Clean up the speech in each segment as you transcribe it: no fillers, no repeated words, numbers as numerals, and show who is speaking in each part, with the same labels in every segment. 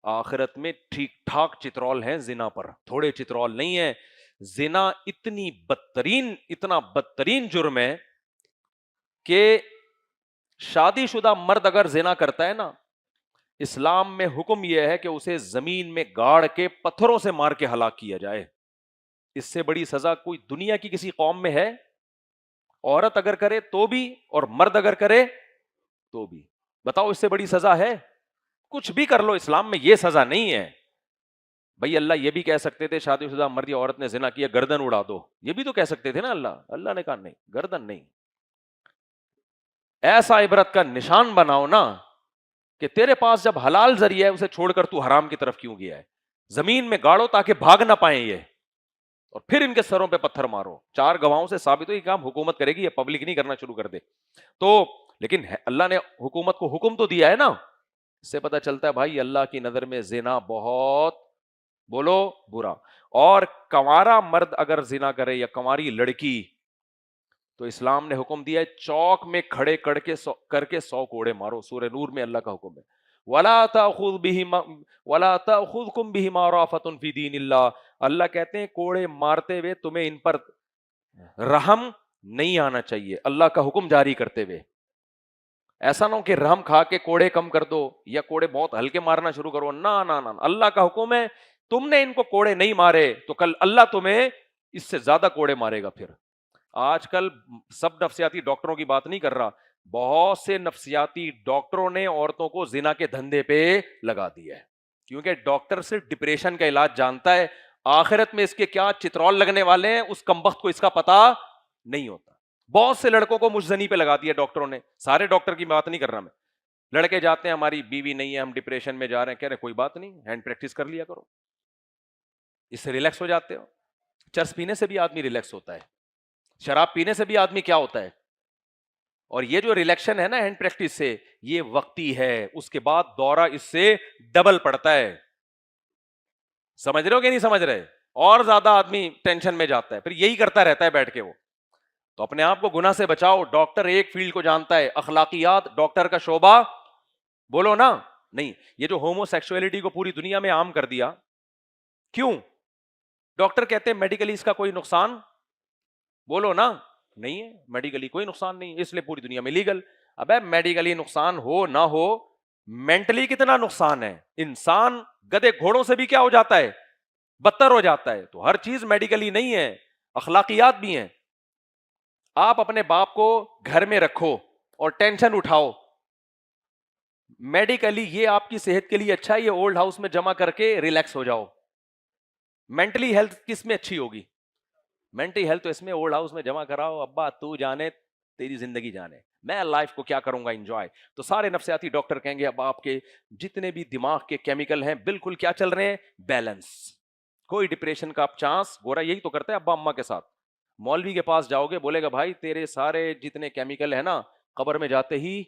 Speaker 1: آخرت میں ٹھیک ٹھاک چترول ہیں زنا پر، تھوڑے چترول نہیں ہیں. زنا اتنا بدترین جرم ہے کہ شادی شدہ مرد اگر زنا کرتا ہے نا، اسلام میں حکم یہ ہے کہ اسے زمین میں گاڑ کے پتھروں سے مار کے ہلاک کیا جائے. اس سے بڑی سزا کوئی دنیا کی کسی قوم میں ہے؟ عورت اگر کرے تو بھی اور مرد اگر کرے تو بھی. بتاؤ اس سے بڑی سزا ہے؟ کچھ بھی کر لو، اسلام میں یہ سزا نہیں ہے. بھائی اللہ یہ بھی کہہ سکتے تھے شادی شدہ مرد یا عورت نے زنا کیا گردن اڑا دو، یہ بھی تو کہہ سکتے تھے نا. اللہ نے کہا نہیں، گردن نہیں. ایسا عبرت کا نشان بناؤ نا کہ تیرے پاس جب حلال ذریعہ ہے اسے چھوڑ کر تو حرام کی طرف کیوں گیا ہے. زمین میں گاڑو تاکہ بھاگ نہ پائیں یہ، اور پھر ان کے سروں پہ پتھر مارو. 4 گواہوں سے ثابت ہو یہ کام حکومت کرے گی، یہ پبلک نہیں کرنا شروع کر دے. تو لیکن اللہ نے حکومت کو حکم تو دیا ہے نا. اس سے پتہ چلتا ہے بھائی اللہ کی نظر میں زنا بہت بولو برا. اور کنوارا مرد اگر زنا کرے یا کنواری لڑکی تو اسلام نے حکم دیا ہے چوک میں کھڑے کر کے 100 کوڑے مارو. سورہ نور میں اللہ کا حکم ہے وَلَا تَأْخُذْكُمْ بِهِمَا رَأْفَةٌ فِي دِينِ اللَّهِ. اللہ کہتے ہیں کوڑے مارتے ہوئے تمہیں ان پر رحم نہیں آنا چاہیے اللہ کا حکم جاری کرتے ہوئے. ایسا نہ ہو کہ رحم کھا کے کوڑے کم کر دو یا کوڑے بہت ہلکے مارنا شروع کرو. نہ نہ نہ، اللہ کا حکم ہے تم نے ان کو کوڑے نہیں مارے تو کل اللہ تمہیں اس سے زیادہ کوڑے مارے گا. پھر آج کل سب نفسیاتی ڈاکٹروں کی بات نہیں کر رہا، بہت سے نفسیاتی ڈاکٹروں نے عورتوں کو زنا کے دھندے پہ لگا دیا ہے، کیونکہ ڈاکٹر صرف ڈپریشن کا علاج جانتا ہے، آخرت میں اس کے کیا چترول لگنے والے ہیں اس کمبخت کو اس کا پتا نہیں ہوتا. بہت سے لڑکوں کو مجزنی پہ لگا دیا ڈاکٹروں نے. سارے ڈاکٹر کی بات نہیں کر رہا میں. لڑکے جاتے ہیں ہماری بیوی نہیں ہے ہم ڈپریشن میں جا رہے ہیں، کہہ رہے کوئی بات نہیں، ہینڈ پریکٹس کر لیا کرو، اس سے ریلیکس ہو جاتے ہو. چرس پینے سے بھی آدمی ریلیکس ہوتا ہے، شراب پینے سے بھی آدمی کیا ہوتا ہے. اور یہ جو ریلیکشن ہے نا ہینڈ پریکٹس سے، یہ وقتی ہے، اس کے بعد دورہ اس سے ڈبل پڑتا ہے. سمجھ رہے ہو کہ نہیں سمجھ رہے؟ اور زیادہ آدمی ٹینشن میں جاتا ہے، پھر یہی کرتا رہتا ہے بیٹھ کے وہ. تو اپنے آپ کو گناہ سے بچاؤ. ڈاکٹر ایک فیلڈ کو جانتا ہے، اخلاقیات ڈاکٹر کا شعبہ بولو نا نہیں. یہ جو ہومو سیکسولیٹی کو پوری دنیا میں عام کر دیا، کیوں؟ ڈاکٹر کہتے ہیں میڈیکلی اس کا کوئی نقصان بولو نا نہیں ہے، میڈیکلی کوئی نقصان نہیں، اس لیے پوری دنیا میں لیگل. ابے میڈیکلی نقصان ہو نہ ہو، مینٹلی کتنا نقصان ہے. انسان گدے گھوڑوں سے بھی کیا ہو جاتا ہے، بدتر ہو جاتا ہے. تو ہر چیز میڈیکلی نہیں ہے، اخلاقیات بھی ہیں. آپ اپنے باپ کو گھر میں رکھو اور ٹینشن اٹھاؤ، میڈیکلی یہ آپ کی صحت کے لیے اچھا ہے، یہ اولڈ ہاؤس میں جمع کر کے ریلیکس ہو جاؤ. مینٹلی ہیلتھ کس میں اچھی ہوگی؟ مینٹل ہیلتھ تو اس میں اولڈ ہاؤس میں جمع کراؤ، ابا تو جانے تیری زندگی جانے، میں لائف کو کیا کروں گا انجوائے. تو سارے نفسیاتی ڈاکٹر کہیں گے اب آپ کے جتنے بھی دماغ کے کیمیکل ہیں بالکل کیا چل رہے ہیں، بیلنس. کوئی ڈپریشن کا آپ چانس، گورا یہی تو کرتا ہے ابا اما کے ساتھ. مولوی کے پاس جاؤ گے بولے گا بھائی تیرے سارے جتنے کیمیکل ہیں نا قبر میں جاتے ہی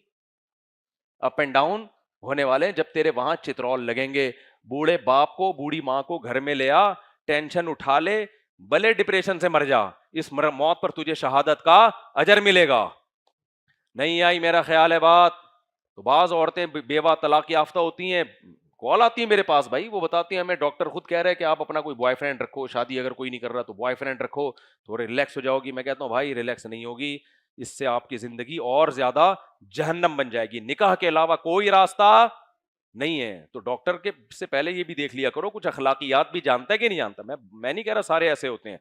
Speaker 1: اپ اینڈ ڈاؤن ہونے والے ہیں، جب تیرے وہاں چترول لگیں گے. بوڑھے باپ کو بوڑھی ماں کو گھر میں لے آ، ٹینشن اٹھا لے، بھلے ڈپریشن سے مر جا، اس موت پر تجھے شہادت کا اجر ملے گا. نہیں آئی میرا خیال ہے بات؟ تو بعض عورتیں بیوہ طلاق یافتہ ہوتی ہیں، کال آتی ہے میرے پاس، بھائی وہ بتاتی ہیں ہمیں ڈاکٹر خود کہہ رہے کہ آپ اپنا کوئی بوائے فرینڈ رکھو، شادی اگر کوئی نہیں کر رہا تو بوائے فرینڈ رکھو تو ریلیکس ہو جاؤ گی. میں کہتا ہوں بھائی ریلیکس نہیں ہوگی، اس سے آپ کی زندگی اور زیادہ جہنم بن جائے گی. نکاح کے علاوہ کوئی راستہ نہیں ہے. تو ڈاکٹر کے سے پہلے یہ بھی دیکھ لیا کرو کچھ اخلاقیات بھی جانتا ہے کہ نہیں جانتا. میں نہیں کہہ رہا سارے ایسے ہوتے ہیں،